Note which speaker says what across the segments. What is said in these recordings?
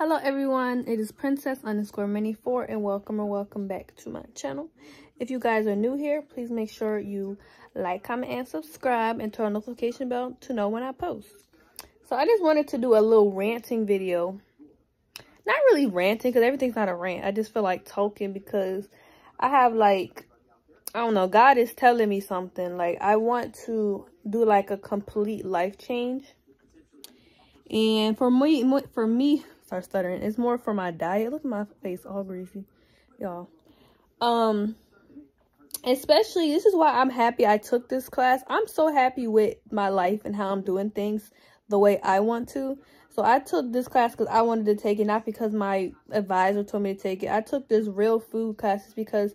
Speaker 1: Hello everyone, it is Princess_Mini4 and welcome back to my channel. If you guys are new here, please make sure you like, comment, and subscribe and turn on the notification bell to know when I post. So I just wanted to do a little ranting video. Not really ranting because everything's not a rant. I just feel like talking because I have I don't know, God is telling me something. Like I want to do like a complete life change. And for me, start stuttering. It's more for my diet. Look at my face, all greasy, y'all. Especially this is why I'm happy I took this class. I'm so happy with my life and how I'm doing things the way I want to. So I took this class because I wanted to take it, not because my advisor told me to take it. I took this real food classes because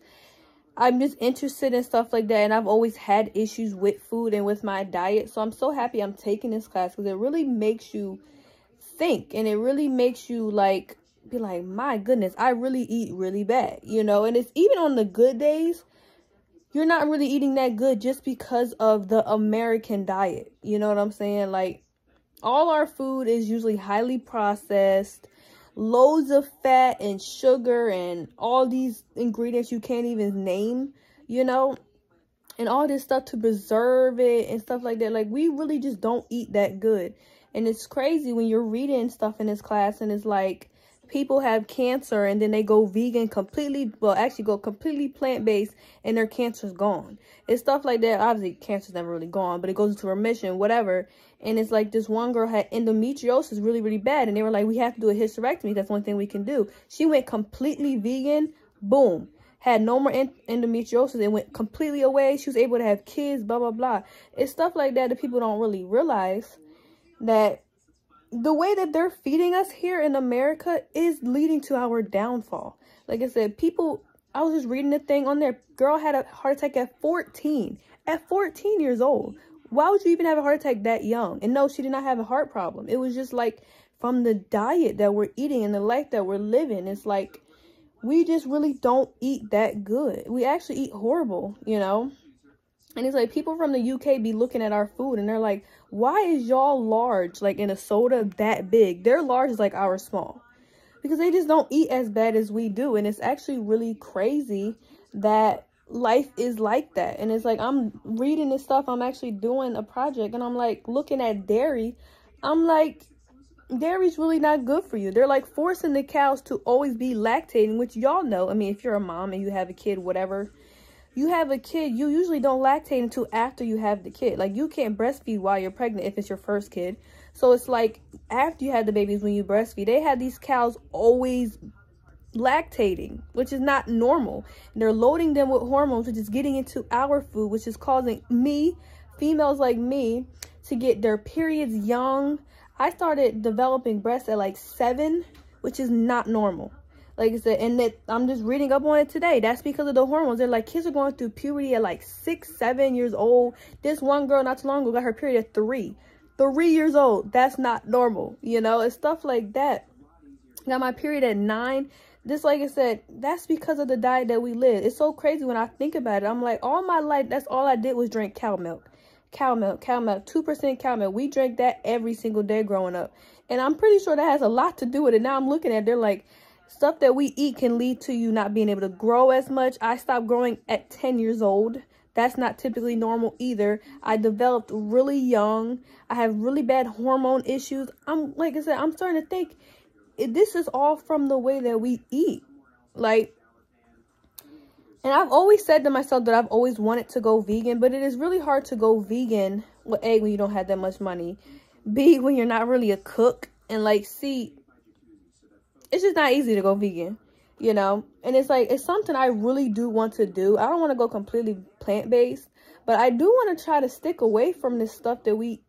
Speaker 1: I'm just interested in stuff like that, and I've always had issues with food and with my diet. So I'm so happy I'm taking this class because it really makes you think, and it really makes you be like, my goodness, I really eat really bad, you know. And it's even on the good days, you're not really eating that good just because of the American diet, you know what I'm saying? Like all our food is usually highly processed, loads of fat and sugar and all these ingredients you can't even name, you know, and all this stuff to preserve it and stuff like that. Like we really just don't eat that good. And it's crazy when you're reading stuff in this class and it's like people have cancer and then they go vegan completely, well actually go completely plant-based and their cancer's gone. It's stuff like that. Obviously cancer's never really gone, but it goes into remission, whatever. And it's like this one girl had endometriosis really, really bad. And they were like, we have to do a hysterectomy. That's one thing we can do. She went completely vegan. Boom. Had no more endometriosis. It went completely away. She was able to have kids, blah, blah, blah. It's stuff like that that people don't really realize, that the way that they're feeding us here in America is leading to our downfall. Like I said, I was just reading the thing on there. Girl had a heart attack at 14. At 14 years old. Why would you even have a heart attack that young? And no, she did not have a heart problem. It was just like from the diet that we're eating and the life that we're living. It's like we just really don't eat that good. We actually eat horrible, you know? And it's like people from the UK be looking at our food and they're like, why is y'all large, like in a soda, that big? Their large is like our small. Because they just don't eat as bad as we do. And it's actually really crazy that life is like that. And it's like I'm reading this stuff, I'm actually doing a project and I'm like looking at dairy. I'm like, dairy's really not good for you. They're like forcing the cows to always be lactating, which y'all know. I mean, if you're a mom and you have a kid, whatever, you have a kid, you usually don't lactate until after you have the kid. Like you can't breastfeed while you're pregnant if it's your first kid. So it's like after you have the babies, when you breastfeed, they have these cows always lactating, which is not normal. And they're loading them with hormones, which is getting into our food, which is causing females like me, to get their periods young. I started developing breasts at like 7, which is not normal. Like I said, and that I'm just reading up on it today. That's because of the hormones. They're like, kids are going through puberty at like 6, 7 years old. This one girl not too long ago got her period at 3 years old. That's not normal, you know. It's stuff like that. Got my period at 9. This, like I said, that's because of the diet that we live. It's so crazy when I think about it. I'm like, all my life, that's all I did was drink cow milk. Cow milk, 2% cow milk. We drank that every single day growing up. And I'm pretty sure that has a lot to do with it. Now I'm looking at it, they're like, stuff that we eat can lead to you not being able to grow as much. I stopped growing at 10 years old. That's not typically normal either. I developed really young. I have really bad hormone issues. Like I said, I'm starting to think this is all from the way that we eat. Like, and I've always said to myself that I've always wanted to go vegan, but it is really hard to go vegan with A, when you don't have that much money, B, when you're not really a cook, and like C, it's just not easy to go vegan, you know. And it's like, it's something I really do want to do. I don't want to go completely plant-based, but I do want to try to stick away from this stuff that we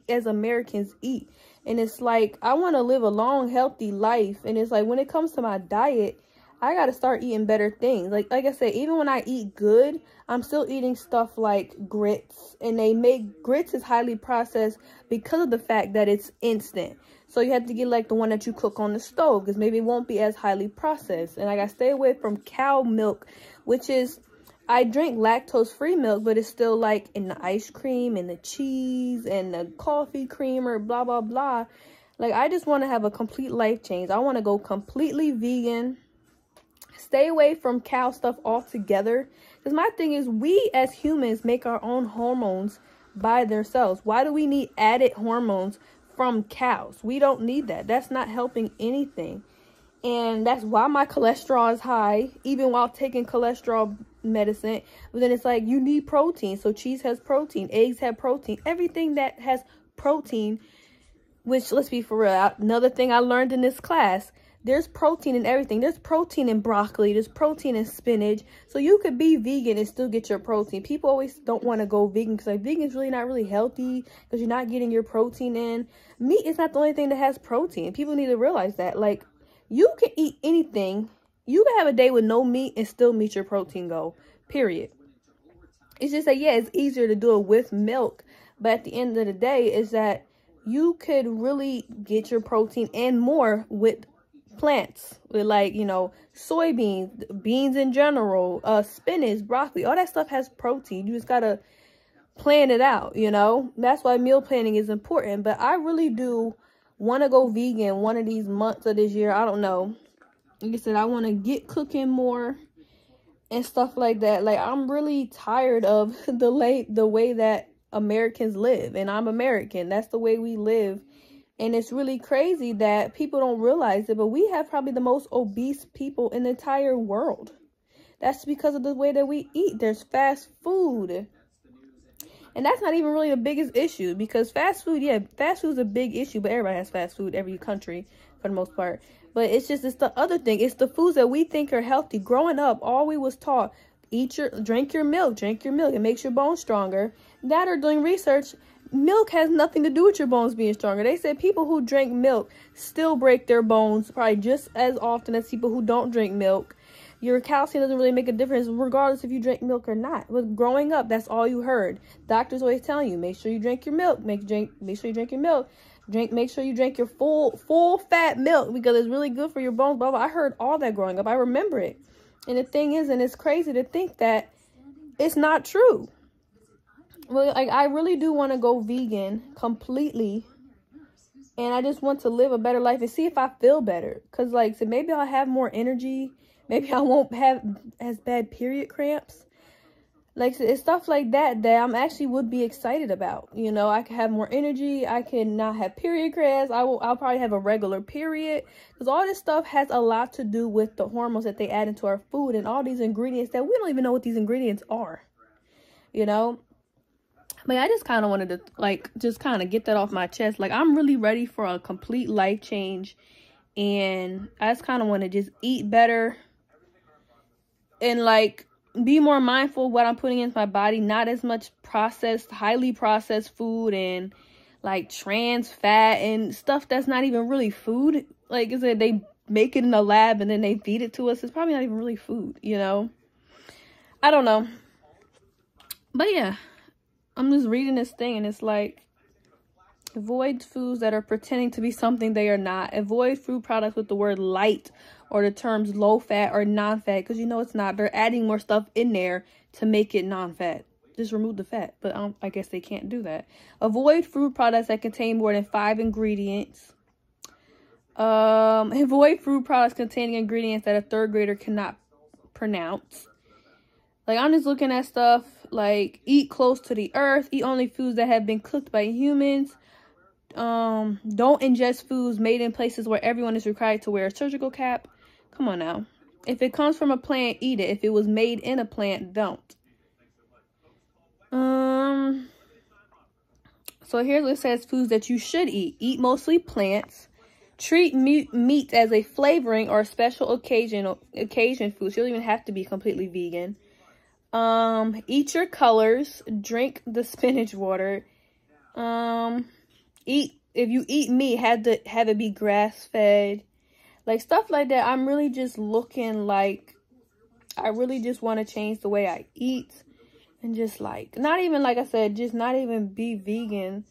Speaker 1: as Americans eat. And it's like, I want to live a long, healthy life. And it's like, when it comes to my diet, I got to start eating better things. Like I said, even when I eat good, I'm still eating stuff like grits. And they make grits is highly processed because of the fact that it's instant. So you have to get like the one that you cook on the stove, because maybe it won't be as highly processed. And I got to stay away from cow milk, which is, I drink lactose-free milk, but it's still like in the ice cream and the cheese and the coffee creamer, blah, blah, blah. Like, I just want to have a complete life change. I want to go completely vegan. Stay away from cow stuff altogether. Because my thing is, we as humans make our own hormones by themselves. Why do we need added hormones from cows? We don't need that. That's not helping anything. And that's why my cholesterol is high, even while taking cholesterol medicine. But then it's like, you need protein. So cheese has protein. Eggs have protein. Everything that has protein, which, let's be for real, another thing I learned in this class, there's protein in everything. There's protein in broccoli. There's protein in spinach. So you could be vegan and still get your protein. People always don't want to go vegan because like vegan is really not really healthy because you're not getting your protein in. Meat is not the only thing that has protein. People need to realize that. Like, you can eat anything. You can have a day with no meat and still meet your protein goal, period. It's just that, yeah, it's easier to do it with milk. But at the end of the day, is that you could really get your protein and more with plants. With, like, you know, soybeans, beans in general, spinach, broccoli. All that stuff has protein. You just got to plan it out, you know. That's why meal planning is important. But I really do want to go vegan one of these months of this year. I don't know. Like I said, I want to get cooking more and stuff like that. Like, I'm really tired of the way that Americans live. And I'm American. That's the way we live. And it's really crazy that people don't realize it. But we have probably the most obese people in the entire world. That's because of the way that we eat. There's fast food. And that's not even really the biggest issue, because fast food, yeah, fast food is a big issue, but everybody has fast food, every country for the most part. But it's the other thing. It's the foods that we think are healthy. Growing up, all we was taught, drink your milk. It makes your bones stronger. That, or doing research, milk has nothing to do with your bones being stronger. They said people who drink milk still break their bones probably just as often as people who don't drink milk. Your calcium doesn't really make a difference regardless if you drink milk or not. But growing up, that's all you heard. Doctors always telling you, make sure you drink your milk. Make sure you drink your milk. Make sure you drink your full fat milk because it's really good for your bones. Blah, blah. I heard all that growing up. I remember it. And the thing is, and it's crazy to think that it's not true. Well, like, I really do want to go vegan completely. And I just want to live a better life and see if I feel better. Because, like, so maybe I'll have more energy. Maybe I won't have as bad period cramps. Like, it's stuff like that I'm actually would be excited about. You know, I could have more energy. I can not have period cramps. I'll probably have a regular period. Because all this stuff has a lot to do with the hormones that they add into our food. And all these ingredients that we don't even know what these ingredients are. You know? But I just kind of wanted to, like, just kind of get that off my chest. Like, I'm really ready for a complete life change. And I just kind of want to just eat better. And, like, be more mindful of what I'm putting into my body. Not as much highly processed food and, like, trans fat and stuff that's not even really food. Like I said, they make it in a lab and then they feed it to us. It's probably not even really food, you know? I don't know. But, yeah. I'm just reading this thing and it's like, avoid foods that are pretending to be something they are not. Avoid food products with the word light or the terms low fat or non-fat, because you know it's not. They're adding more stuff in there to make it non-fat. Just remove the fat, but I guess they can't do that. Avoid food products that contain more than 5 ingredients. Avoid food products containing ingredients that a 3rd grader cannot pronounce. Like, I'm just looking at stuff like eat close to the earth, eat only foods that have been cooked by humans. Don't ingest foods made in places where everyone is required to wear a surgical cap. Come on now. If it comes from a plant, eat it. If it was made in a plant, don't. So here's what it says: foods that you should eat. Eat mostly plants. Treat meat as a flavoring or a special occasion food. So you don't even have to be completely vegan. Eat your colors. Drink the spinach water. If you eat meat, have it be grass fed. Like, stuff like that. I'm really just looking like, I really just want to change the way I eat. And just, like, not even, like I said, just not even be vegan.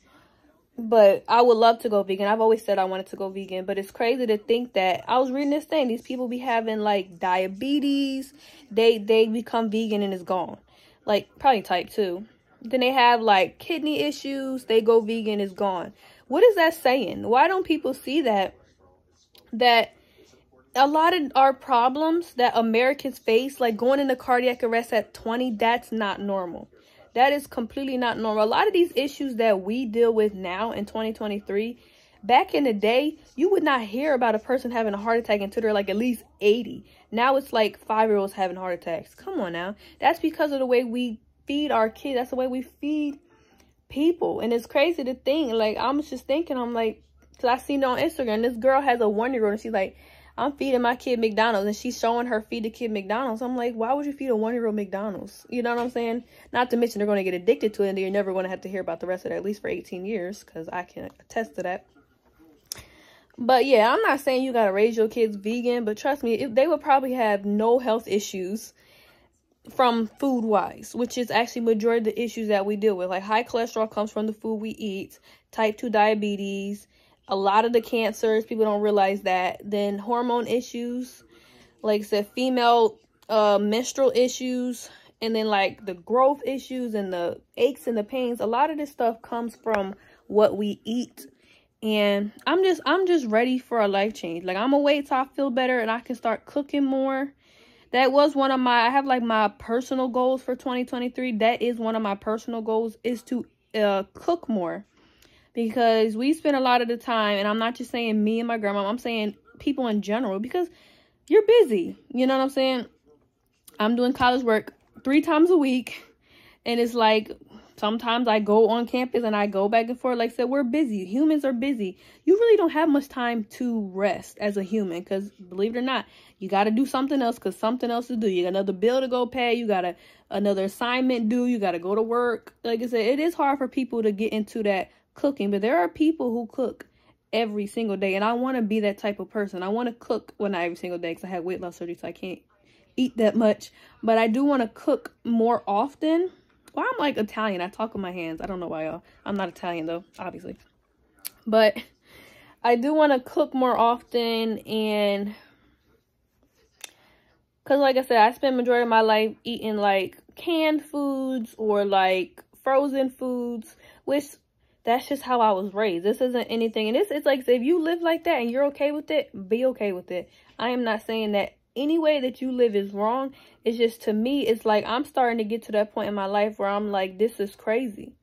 Speaker 1: But I would love to go vegan. I've always said I wanted to go vegan. But it's crazy to think that, I was reading this thing, these people be having, like, diabetes. They become vegan and it's gone. Like, probably type 2. Then they have, like, kidney issues. They go vegan, it's gone. What is that saying? Why don't people see that a lot of our problems that Americans face, like going into cardiac arrest at 20, that's not normal. That is completely not normal. A lot of these issues that we deal with now in 2023, back in the day, you would not hear about a person having a heart attack until they're like at least 80. Now it's like 5-year-olds having heart attacks. Come on now. That's because of the way we feed our kids. That's the way we feed people. And it's crazy to think, like, I was just thinking, I'm like, because I seen it on Instagram, this girl has a 1-year-old and she's like, I'm feeding my kid McDonald's, and she's showing her feed the kid McDonald's. I'm like, why would you feed a 1-year-old McDonald's? You know what I'm saying? Not to mention they're going to get addicted to it, and you're never going to have to hear about the rest of it, at least for 18 years, because I can attest to that. But yeah, I'm not saying you got to raise your kids vegan, but trust me, they would probably have no health issues from food-wise, which is actually majority of the issues that we deal with. Like high cholesterol comes from the food we eat, type 2 diabetes, a lot of the cancers, people don't realize that. Then hormone issues, like I said, female menstrual issues, and then like the growth issues and the aches and the pains. A lot of this stuff comes from what we eat. And I'm just ready for a life change. Like, I'm gonna wait till I feel better and I can start cooking more. That was one of my, I have like my personal goals for 2023. That is one of my personal goals, is to cook more. Because we spend a lot of the time, and I'm not just saying me and my grandma, I'm saying people in general, because you're busy. You know what I'm saying? I'm doing college work 3 times a week, and it's like sometimes I go on campus and I go back and forth. Like I said, we're busy. Humans are busy. You really don't have much time to rest as a human, because believe it or not, you got to do something else, because something else to do. You got another bill to go pay. You got another assignment due. You got to go to work. Like I said, it is hard for people to get into that cooking, but there are people who cook every single day, and I want to be that type of person. I want to cook, well, not every single day, because I had weight loss surgery, so I can't eat that much, but I do want to cook more often. Well, I'm like Italian. I talk with my hands. I don't know why, y'all. I'm not Italian though, obviously, but I do want to cook more often. And because like I said, I spend majority of my life eating like canned foods or like frozen foods, which that's just how I was raised. This isn't anything. And it's like, if you live like that and you're okay with it, be okay with it. I am not saying that any way that you live is wrong. It's just, to me, it's like I'm starting to get to that point in my life where I'm like, this is crazy.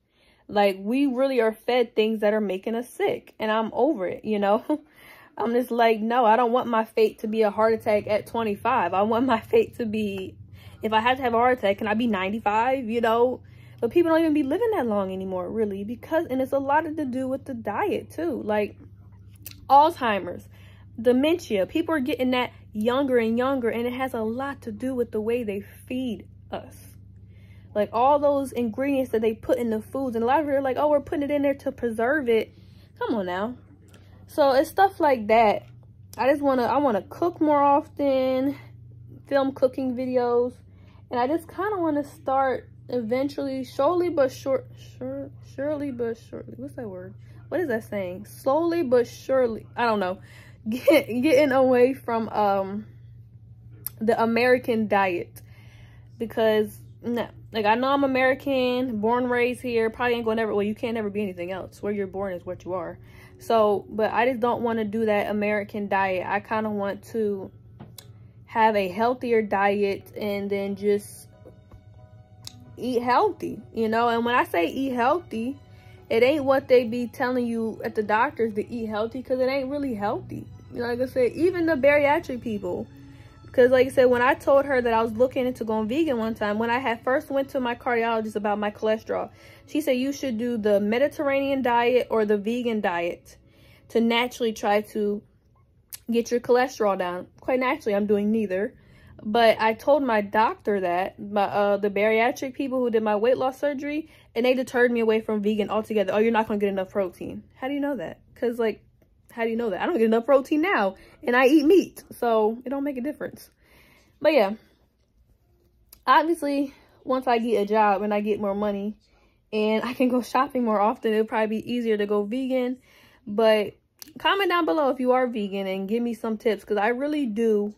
Speaker 1: Like, we really are fed things that are making us sick, and I'm over it, you know? I'm just like, no, I don't want my fate to be a heart attack at 25. I want my fate to be, if I had to have a heart attack, can I be 95, you know? But people don't even be living that long anymore, really, because, and it's a lot to do with the diet too. Like Alzheimer's, dementia, people are getting that younger and younger, and it has a lot to do with the way they feed us. Like all those ingredients that they put in the foods, and a lot of people are like, oh, we're putting it in there to preserve it. Come on now. So it's stuff like that. I want to cook more often, film cooking videos, and I just kind of want to start eventually, surely but surely but surely, what's that word? What is that saying? Slowly but surely, I don't know, getting away from the American diet, because no, like, I know I'm American, born, raised here, probably ain't gonna never, well, you can't never be anything else. Where you're born is what you are. So, but I just don't want to do that American diet. I kind of want to have a healthier diet and then just eat healthy, you know? And when I say eat healthy, it ain't what they be telling you at the doctors to eat healthy, because it ain't really healthy. You know, like I said, even the bariatric people, because like I said, when I told her that I was looking into going vegan one time, when I had first went to my cardiologist about my cholesterol, she said you should do the Mediterranean diet or the vegan diet to naturally try to get your cholesterol down. Quite naturally, I'm doing neither. But I told my doctor that, the bariatric people who did my weight loss surgery, and they deterred me away from vegan altogether. Oh, you're not going to get enough protein. How do you know that? Because, like, how do you know that? I don't get enough protein now, and I eat meat, so it don't make a difference. But yeah, obviously, once I get a job and I get more money and I can go shopping more often, it'll probably be easier to go vegan. But comment down below if you are vegan and give me some tips, because I really do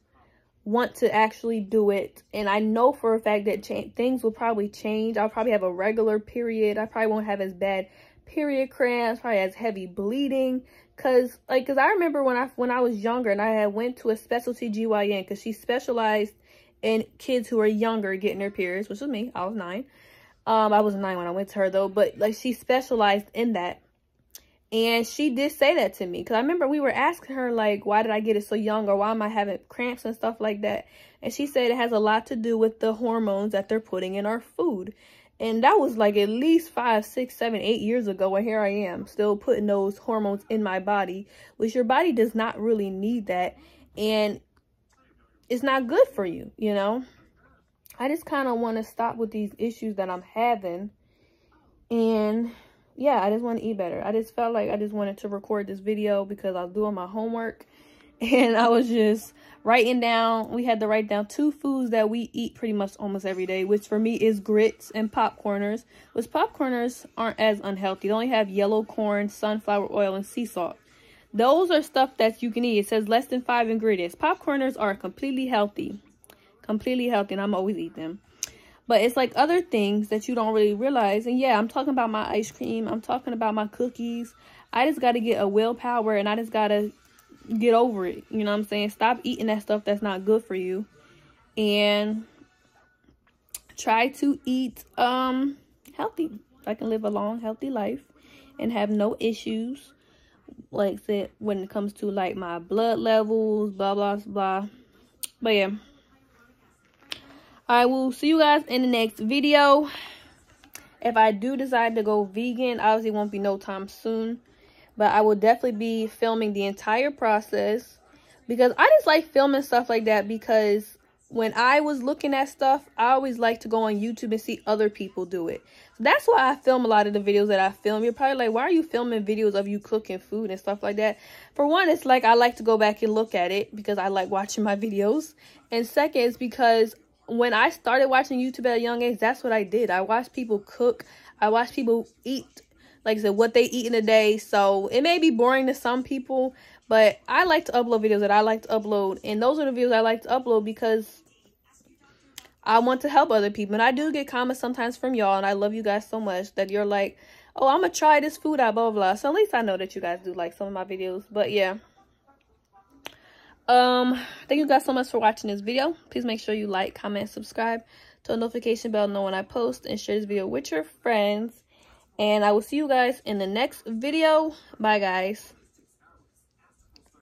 Speaker 1: want to actually do it. And I know for a fact that things will probably change. I'll probably have a regular period. I probably won't have as bad period cramps, probably has heavy bleeding. Cause I remember when I was younger and I had went to a specialty GYN, because she specialized in kids who are younger getting their periods, which was me. I was 9. I was 9 when I went to her though, but like she specialized in that. And she did say that to me, because I remember we were asking her, like, why did I get it so young, or why am I having cramps and stuff like that? And she said it has a lot to do with the hormones that they're putting in our food. And that was like at least 5, 6, 7, 8 years ago, and here I am still putting those hormones in my body, which your body does not really need that, and it's not good for you, you know? I just kind of want to stop with these issues that I'm having, and yeah, I just want to eat better. I just felt like I just wanted to record this video because I was doing my homework and I was just writing down. We had to write down 2 foods that we eat pretty much almost every day, which for me is grits and popcorners, which popcorners aren't as unhealthy. They only have yellow corn, sunflower oil, and sea salt. Those are stuff that you can eat. It says less than 5 ingredients. Popcorners are completely healthy, and I'm always eat them. But it's like other things that you don't really realize. And yeah, I'm talking about my ice cream. I'm talking about my cookies. I just got to get a willpower, and I just got to get over it. You know what I'm saying? Stop eating that stuff that's not good for you. And try to eat healthy. So I can live a long, healthy life and have no issues. Like I said, when it comes to like my blood levels, blah, blah, blah. But yeah. I will see you guys in the next video. If I do decide to go vegan, obviously won't be no time soon, but I will definitely be filming the entire process, because I just like filming stuff like that, because when I was looking at stuff, I always like to go on YouTube and see other people do it. So that's why I film a lot of the videos that I film. You're probably like, why are you filming videos of you cooking food and stuff like that? For one, it's like I like to go back and look at it because I like watching my videos. And second, is because when I started watching YouTube at a young age, that's what I did. I watched people cook. I watched people eat, like I said, what they eat in a day. So it may be boring to some people, but I like to upload videos that I like to upload. And those are the videos I like to upload because I want to help other people. And I do get comments sometimes from y'all, and I love you guys so much that you're like, oh, I'm going to try this food out, blah, blah, blah. So at least I know that you guys do like some of my videos. But yeah. Thank you guys so much for watching this video. Please make sure you like, comment, subscribe, to a notification bell, know when I post, and share this video with your friends. And I will see you guys in the next video. Bye, guys.